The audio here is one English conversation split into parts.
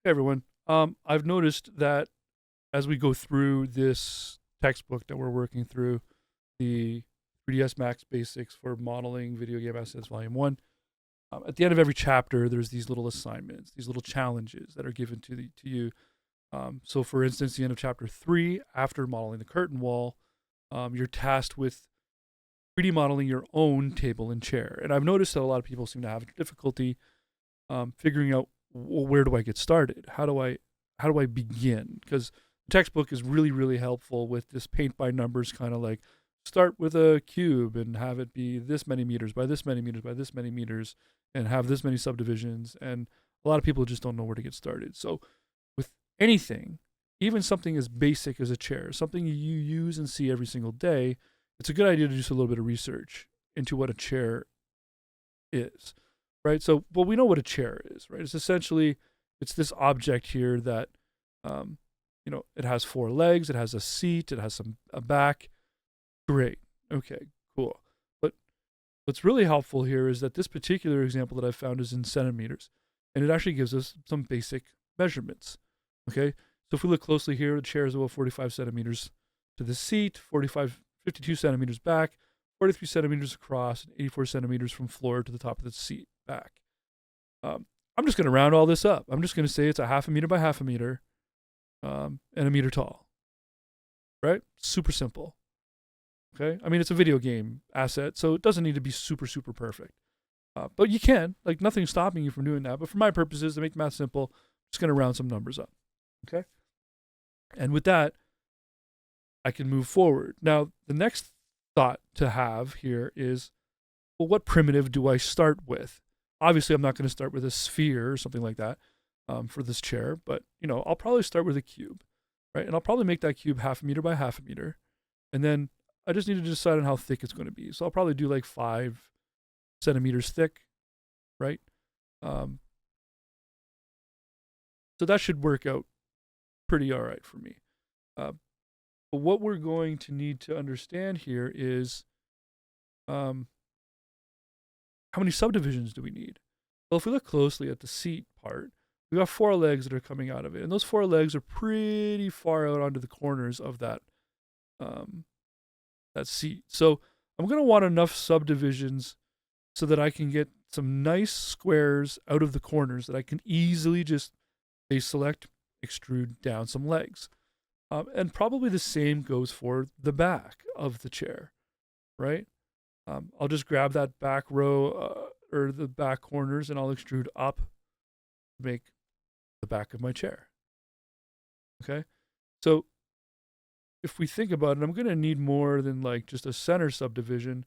Hey everyone. I've noticed that as we go through this textbook that we're working through, the 3ds Max Basics for Modeling Video Game Assets Volume 1, at the end of every chapter, there's these little assignments, these little challenges that are given to you. So, for instance, the end of chapter 3, after modeling the curtain wall, you're tasked with 3D modeling your own table and chair. And I've noticed that a lot of people seem to have difficulty figuring out, well, where do I get started? How do I begin? Because the textbook is really helpful with this paint by numbers kind of like start with a cube and have it be this many meters by this many meters by this many meters and have this many subdivisions. And a lot of people just don't know where to get started. So with anything, even something as basic as a chair, something you use and see every single day, it's a good idea to do a little bit of research into what a chair is, right? So, well, we know what a chair is, right? It's essentially it's this object here that, um, it has four legs, it has a seat, it has a back. Great, okay, cool. But what's really helpful here is that this particular example that I found is in centimeters, and it actually gives us some basic measurements. Okay, so if we look closely here, the chair is about 45 centimeters to the seat, 52 centimeters back, 43 centimeters across, and 84 centimeters from floor to the top of the seat back. I'm just going to round all this up. I'm just going to say it's a half a meter by half a meter, and a meter tall. Right? Super simple. Okay? I mean, it's a video game asset, so it doesn't need to be super perfect. But you can. Like, nothing's stopping you from doing that. But for my purposes, to make the math simple, I'm just going to round some numbers up. Okay? And with that, I can move forward. Now, the next thought to have here is, well, what primitive do I start with? Obviously, I'm not going to start with a sphere or something like that for this chair, but I'll probably start with a cube, right? And I'll probably make that cube half a meter by half a meter, and then I just need to decide on how thick it's going to be. So I'll probably do like 5 centimeters thick, right? Um, so that should work out pretty all right for me. But what we're going to need to understand here is how many subdivisions do we need? Well, if we look closely at the seat part, we got 4 legs that are coming out of it, and those 4 legs are pretty far out onto the corners of that that seat. So I'm going to want enough subdivisions so that I can get some nice squares out of the corners that I can easily just base select, extrude down some legs. And probably the same goes for the back of the chair, right? I'll just grab that back row or the back corners and I'll extrude up to make the back of my chair. Okay. So if we think about it, I'm going to need more than like just a center subdivision.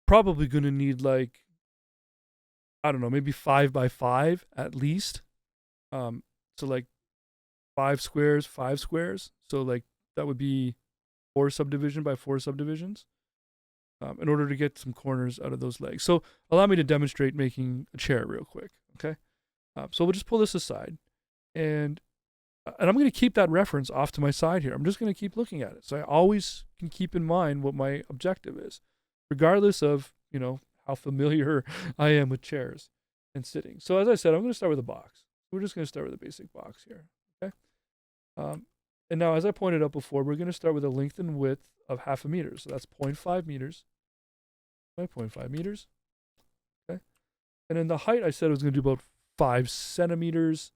Probably going to need like, I don't know, maybe 5 by 5 at least. So like 5 squares, 5 squares. So like that would be 4 subdivision by 4 subdivisions. In order to get some corners out of those legs. So allow me to demonstrate making a chair real quick, okay? So we'll just pull this aside, and I'm going to keep that reference off to my side here. I'm just going to keep looking at it. So I always can keep in mind what my objective is, regardless of, how familiar I am with chairs and sitting. So as I said, I'm going to start with a box. We're just going to start with a basic box here, okay? And now, as I pointed out before, we're going to start with a length and width of half a meter. So that's 0.5 meters by 0.5 meters. Okay. And then the height, I said it was going to do about 5 centimeters,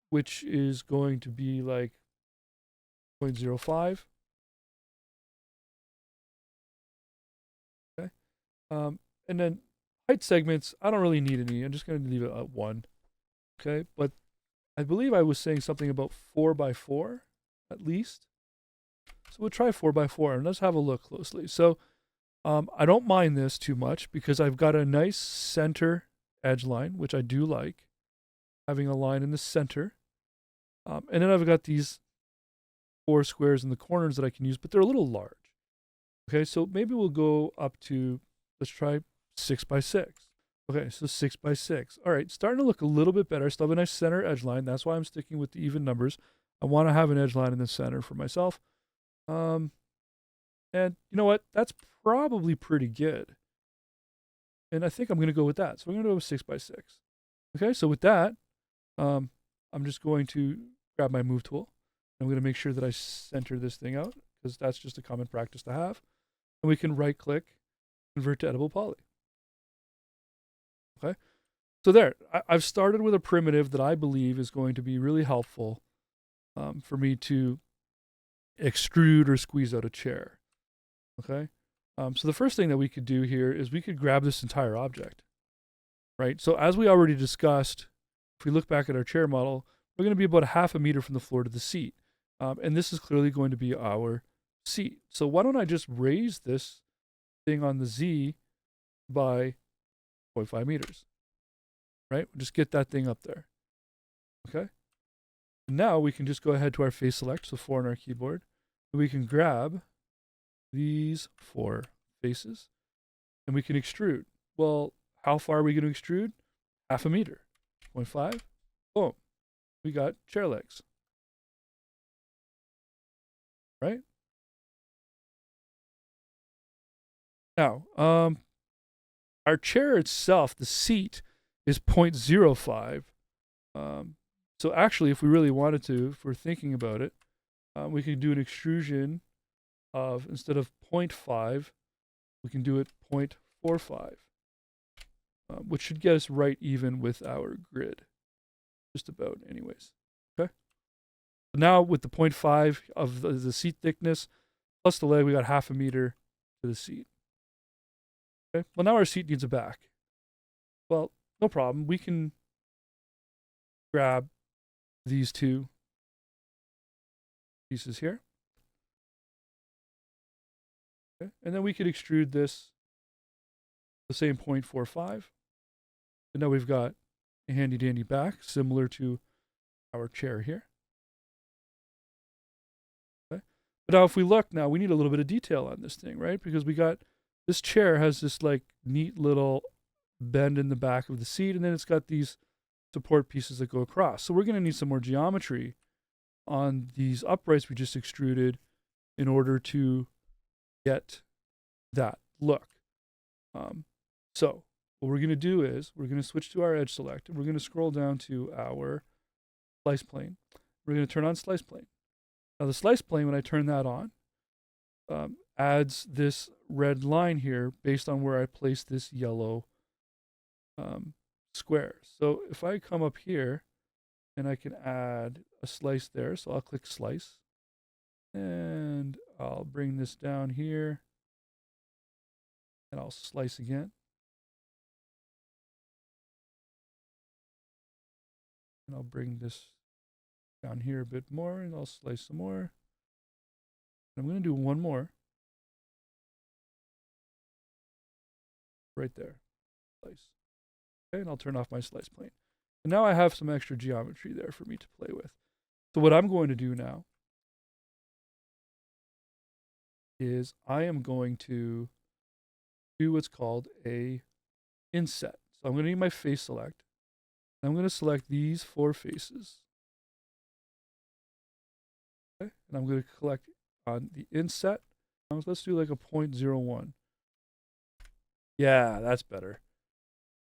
which is going to be like 0.05. Okay. And then height segments, I don't really need any. I'm just going to leave it at 1. Okay. But I believe I was saying something about 4 by 4 at least. So we'll try 4 by 4 and let's have a look closely. So I don't mind this too much because I've got a nice center edge line, which I do like, having a line in the center. And then I've got these 4 squares in the corners that I can use, but they're a little large. Okay, so maybe we'll go up to, let's try 6 by 6. Okay, so 6 by 6. All right, starting to look a little bit better. I still have a nice center edge line. That's why I'm sticking with the even numbers. I want to have an edge line in the center for myself. And you know what? That's probably pretty good. And I think I'm going to go with that. So we're going to go with 6 by 6. Okay, so with that, I'm just going to grab my move tool. I'm going to make sure that I center this thing out because that's just a common practice to have. And we can right click, convert to editable poly. Okay. So there, I've started with a primitive that I believe is going to be really helpful for me to extrude or squeeze out a chair. Okay. So the first thing that we could do here is we could grab this entire object, right? So as we already discussed, if we look back at our chair model, we're going to be about 1/2 meter from the floor to the seat. And this is clearly going to be our seat. So why don't I just raise this thing on the Z by 0.5 meters, right? We'll just get that thing up there. Okay. Now we can just go ahead to our face select, so 4 on our keyboard. And we can grab these 4 faces and we can extrude. Well, how far are we going to extrude? 1/2 meter. 0.5. Boom. We got chair legs. Right? Now, our chair itself, the seat, is 0.05. So actually, if we really wanted to, if we're thinking about it, we can do an extrusion of, instead of 0.5, we can do it 0.45, which should get us right even with our grid. Just about, anyways. Okay. So now with the 0.5 of the seat thickness plus the leg, we got 1/2 meter to the seat. Okay. Well, now our seat needs a back. Well, no problem. We can grab these 2 pieces here. Okay. And then we could extrude this the same 0.45. And now we've got a handy dandy back similar to our chair here. Okay. But now if we look now, we need a little bit of detail on this thing, right? Because we got, this chair has this like neat little bend in the back of the seat, and then it's got these support pieces that go across. So we're going to need some more geometry on these uprights we just extruded in order to get that look. So what we're going to do is we're going to switch to our edge select, and we're going to scroll down to our slice plane. We're going to turn on slice plane. Now the slice plane, when I turn that on, adds this red line here based on where I place this yellow square. So if I come up here and I can add a slice there, so I'll click slice and I'll bring this down here and I'll slice again. And I'll bring this down here a bit more and I'll slice some more. I'm going to do one more right there. Slice. Okay, and I'll turn off my slice plane. And now I have some extra geometry there for me to play with. So what I'm going to do now is I am going to do what's called a inset. So I'm going to need my face select. I'm going to select these 4 faces. Okay, and I'm going to collect on the inset. Let's do like a 0.01. Yeah, that's better.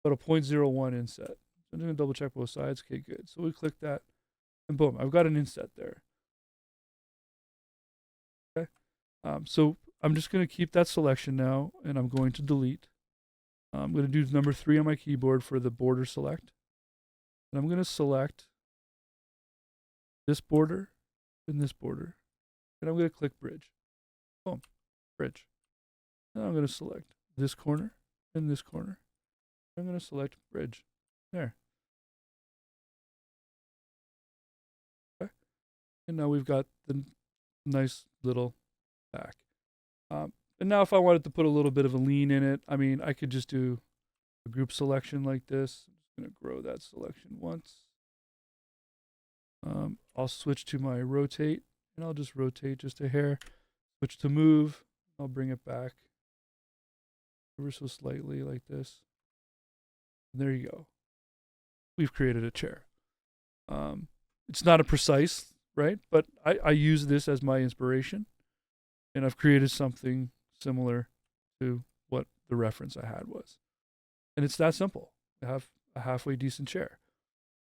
But a 0.01 inset. I'm going to double check both sides. Okay, good. So we click that, and boom, I've got an inset there. Okay. So I'm just going to keep that selection now, and I'm going to delete. I'm going to do number 3 on my keyboard for the border select. And I'm going to select this border and this border. And I'm going to click bridge. Boom. Bridge. And I'm going to select this corner and this corner. I'm going to select bridge. There. Okay. And now we've got the nice little back. And now if I wanted to put a little bit of a lean in it, I mean, I could just do a group selection like this. I'm just going to grow that selection once. I'll switch to my rotate, and I'll just rotate just a hair. Switch to move. I'll bring it back ever so slightly like this. And there you go. We've created a chair. It's not a precise, right? But I use this as my inspiration, and I've created something similar to what the reference I had was. And it's that simple. I have a halfway decent chair.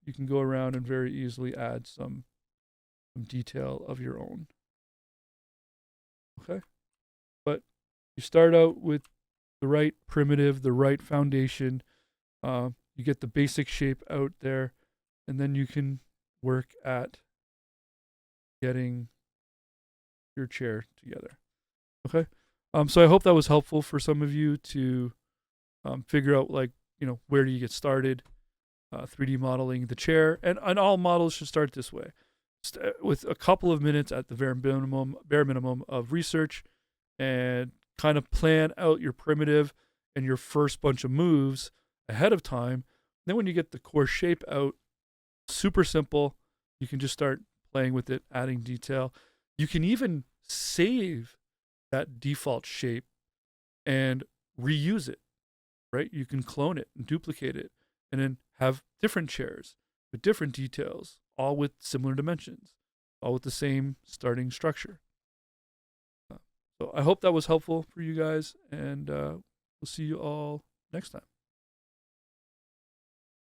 you can go around and very easily add some detail of your own. Okay, but you start out with the right primitive, the right foundation. You get the basic shape out there, and then you can work at getting your chair together. Okay. So I hope that was helpful for some of you to figure out, like, where do you get started 3D modeling the chair, and all models should start this way, with a couple of minutes at the bare minimum of research, and kind of plan out your primitive and your first bunch of moves ahead of time. Then when you get the core shape out, super simple, you can just start playing with it, adding detail. You can even save that default shape and reuse it, right? You can clone it and duplicate it, and then have different chairs with different details, all with similar dimensions, all with the same starting structure. So I hope that was helpful for you guys, and we'll see you all next time.